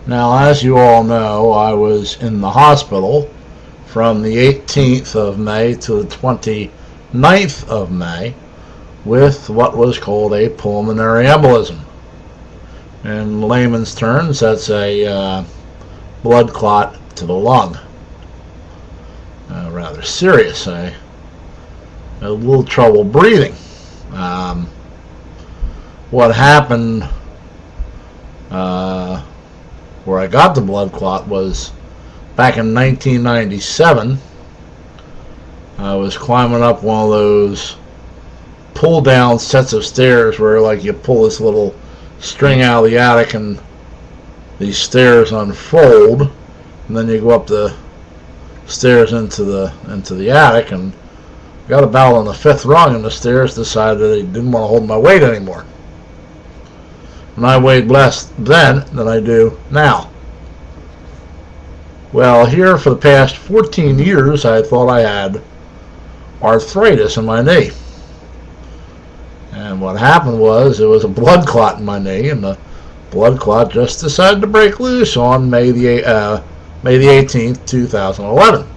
Now, as you all know, I was in the hospital from the 18th of May to the 29th of May with what was called a pulmonary embolism. In layman's terms, that's a blood clot to the lung. Rather serious. I had a little trouble breathing. What happened where I got the blood clot was back in 1997. I was climbing up one of those pull down sets of stairs where like you pull this little string out of the attic and these stairs unfold, and then you go up the stairs into the attic, and got about on the 5th rung, and the stairs decided they didn't want to hold my weight anymore. And I weighed less then than I do now. Well, here for the past 14 years I thought I had arthritis in my knee. And what happened was it was a blood clot in my knee, and the blood clot just decided to break loose on May the 18th, 2011.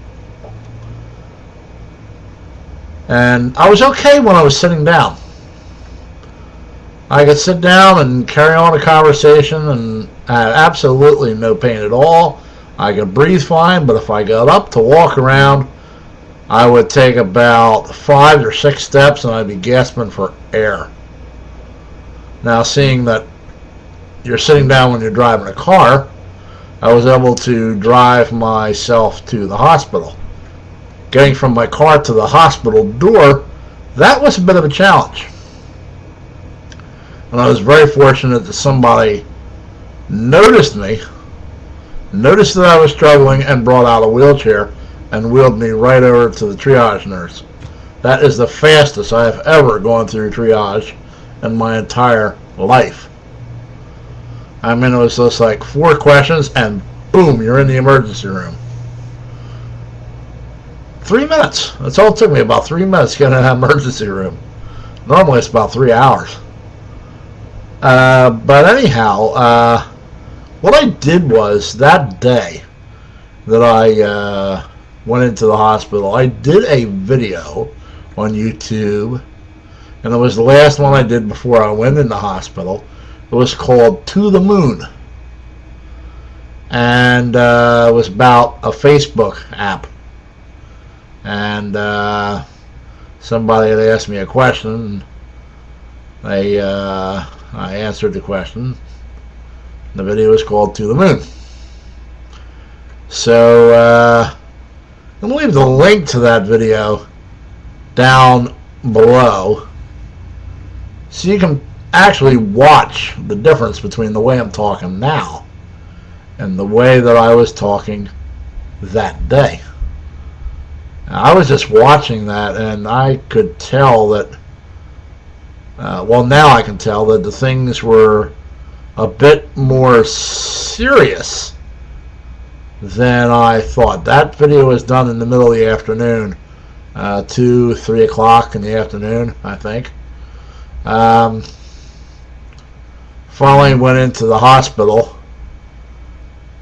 And I was okay when I was sitting down. I could sit down and carry on a conversation and I had absolutely no pain at all. I could breathe fine, but if I got up to walk around, I would take about 5 or 6 steps and I'd be gasping for air. Now, seeing that you're sitting down when you're driving a car, I was able to drive myself to the hospital. Getting from my car to the hospital door, that was a bit of a challenge. And I was very fortunate that somebody noticed me, noticed that I was struggling, and brought out a wheelchair and wheeled me right over to the triage nurse. That is the fastest I have ever gone through triage in my entire life. I mean, it was just like 4 questions and boom, you're in the emergency room. 3 minutes. That's all it took me, about 3 minutes to get in that emergency room. Normally it's about 3 hours. But anyhow, what I did was that day that I went into the hospital, I did a video on YouTube, and it was the last one I did before I went in the hospital. It was called To the Moon, and it was about a Facebook app. And somebody had asked me a question. I answered the question. The video was called To the Moon. So I'm going to leave the link to that video down below so you can actually watch the difference between the way I'm talking now and the way that I was talking that day. I was just watching that and I could tell that well, now I can tell that the things were a bit more serious than I thought. That video was done in the middle of the afternoon, 2, 3 o'clock in the afternoon, I think. Finally went into the hospital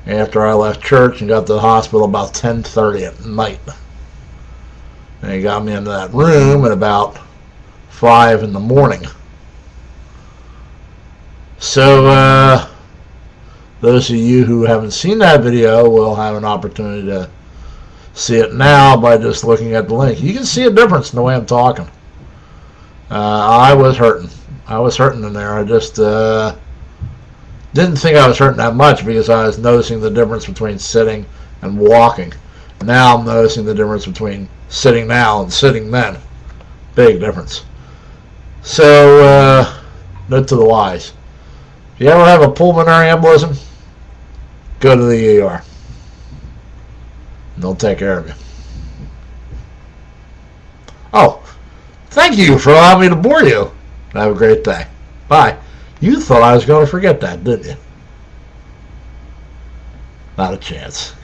after I left church and got to the hospital about 10:30 at night. And he got me into that room at about 5 in the morning. So those of you who haven't seen that video will have an opportunity to see it now by just looking at the link. You can see a difference in the way I'm talking. I was hurting. I was hurting in there. I just didn't think I was hurting that much because I was noticing the difference between sitting and walking. Now I'm noticing the difference between sitting now and sitting then. Big difference. So, note to the wise. If you ever have a pulmonary embolism, go to the ER. And they'll take care of you. Oh, thank you for allowing me to bore you. Have a great day. Bye. You thought I was going to forget that, didn't you? Not a chance.